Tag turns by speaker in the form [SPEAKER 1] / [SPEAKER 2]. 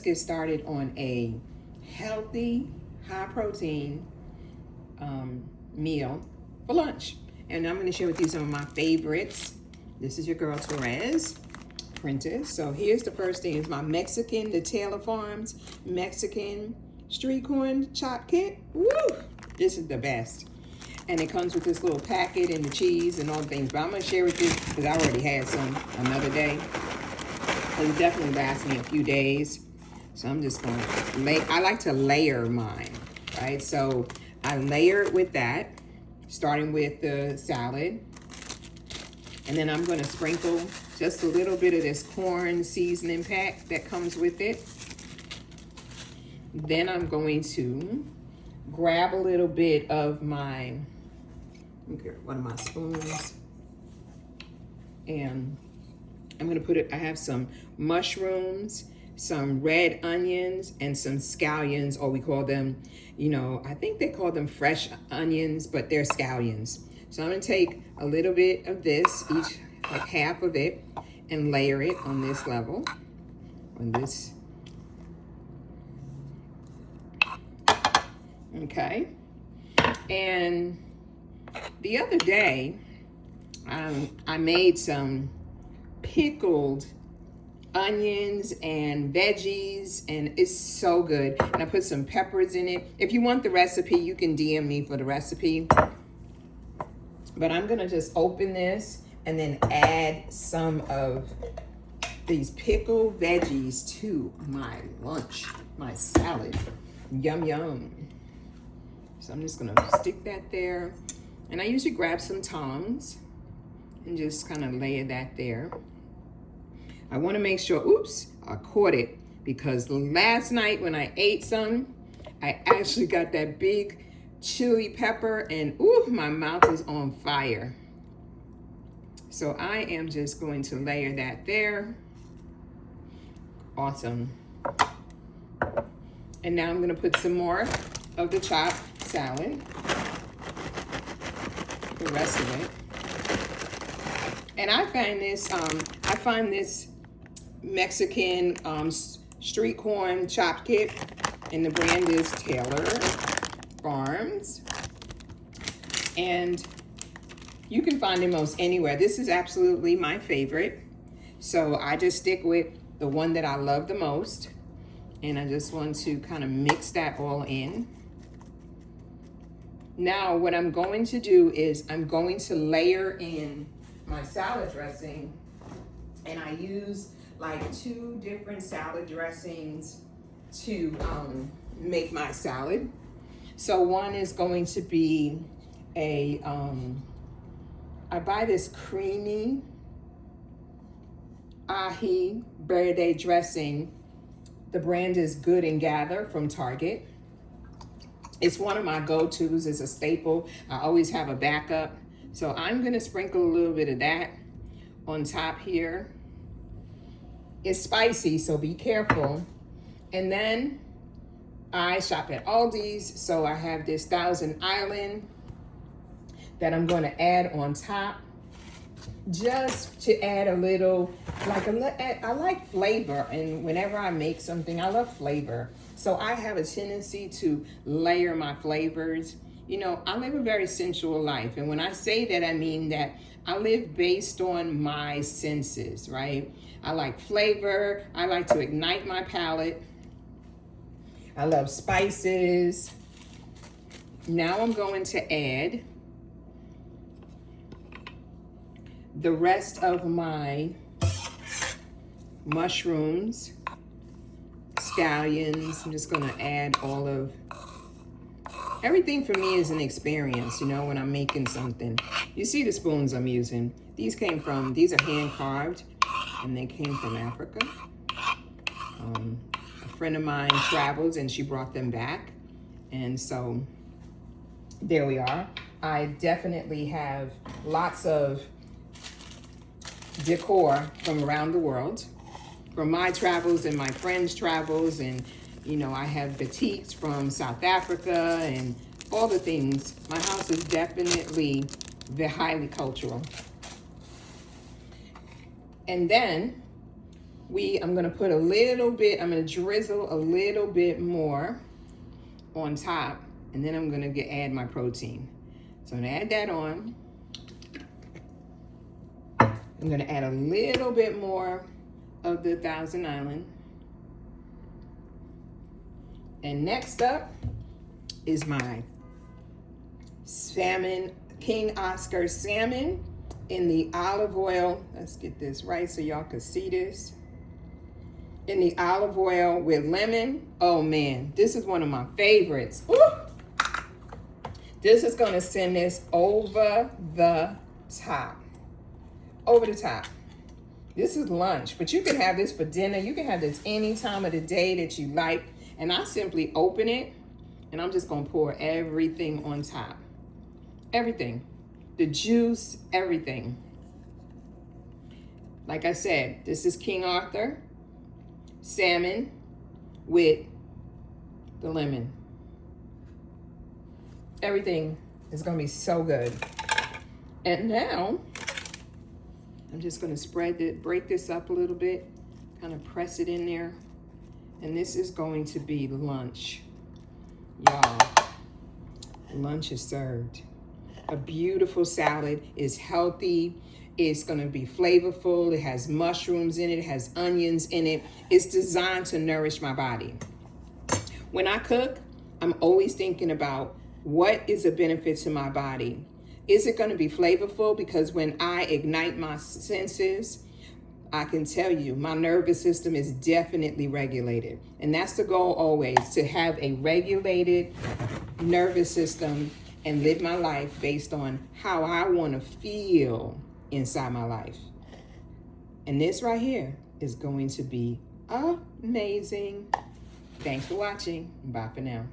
[SPEAKER 1] Get started on a healthy, high protein meal for lunch. And I'm going to share with you some of my favorites. This is your girl Torres Prentice. So here's the first thing, is my Mexican, the Taylor Farms Mexican street corn chop kit. Woo! This is the best. And it comes with this little packet and the cheese and all the things. But I'm going to share with you because I already had some another day. It definitely lasts me a few days. So I'm just going to I like to layer mine, right? So I layer it with that, starting with the salad. And then I'm going to sprinkle just a little bit of this corn seasoning pack that comes with it. Then I'm going to grab a little bit of my, one of my spoons. And I'm going to put it, I have some mushrooms, some red onions, and some scallions, or we call them, I think they call them fresh onions, but they're scallions. So I'm going to take a little bit of this, each, like half of it, and layer it on this level, on this. Okay. And the other day, I made some pickled onions and veggies, and it's so good. And I put some peppers in it. If you want the recipe, you can DM me for the recipe. But I'm gonna just open this and then add some of these pickled veggies to my lunch, my salad. Yum, yum. So I'm just gonna stick that there. And I usually grab some tongs and just kind of layer that there. I want to make sure, oops, I caught it, because last night when I ate some, I actually got that big chili pepper, and ooh, my mouth is on fire. So I am just going to layer that there. Awesome. And now I'm going to put some more of the chopped salad, the rest of it. And I find this Mexican street corn chopped kit, and the brand is Taylor Farms. And you can find it most anywhere. This is absolutely my favorite. So I just stick with the one that I love the most. And I just want to kind of mix that all in. Now what I'm going to do is I'm going to layer in my salad dressing, and I use like 2 different salad dressings to make my salad. So one is going to be I buy this creamy ají verde dressing. The brand is Good and Gather from Target. It's one of my go-tos. It's a staple. I always have a backup. So I'm gonna sprinkle a little bit of that on top here. It's spicy, so be careful. And then I shop at Aldi's, so I have this Thousand Island that I'm gonna add on top, just to add a little, I like flavor, and whenever I make something, I love flavor. So I have a tendency to layer my flavors. I live a very sensual life. And when I say that, I mean that I live based on my senses, right? I like flavor. I like to ignite my palate. I love spices. Now I'm going to add the rest of my mushrooms, scallions. I'm just gonna add all of, everything for me is an experience, when I'm making something. You see the spoons I'm using. These are hand carved, and they came from Africa. A friend of mine traveled and she brought them back. And so there we are. I definitely have lots of decor from around the world, from my travels and my friends' travels, and I have batiks from South Africa and all the things. My house is definitely highly cultural. And then I'm gonna put a little bit, I'm gonna drizzle a little bit more on top, and then I'm gonna add my protein. So I'm gonna add that on. I'm gonna add a little bit more of the Thousand Island. And next up is my salmon, King Oscar salmon in the olive oil. Let's get this right so y'all can see this. In the olive oil with lemon. Oh man, this is one of my favorites. Woo! This is gonna send this over the top. Over the top. This is lunch, but you can have this for dinner. You can have this any time of the day that you like. And I simply open it, and I'm just gonna pour everything on top. Everything. The juice, everything. Like I said, this is King Arthur salmon with the lemon. Everything is gonna be so good. And now, I'm just gonna break this up a little bit, kind of press it in there. And this is going to be lunch. Y'all, lunch is served. A beautiful salad is healthy. It's gonna be flavorful. It has mushrooms in it. It has onions in it. It's designed to nourish my body. When I cook, I'm always thinking about what is a benefit to my body. Is it gonna be flavorful? Because when I ignite my senses, I can tell you my nervous system is definitely regulated. And that's the goal always, to have a regulated nervous system and live my life based on how I want to feel inside my life. And this right here is going to be amazing. Thanks for watching. Bye for now.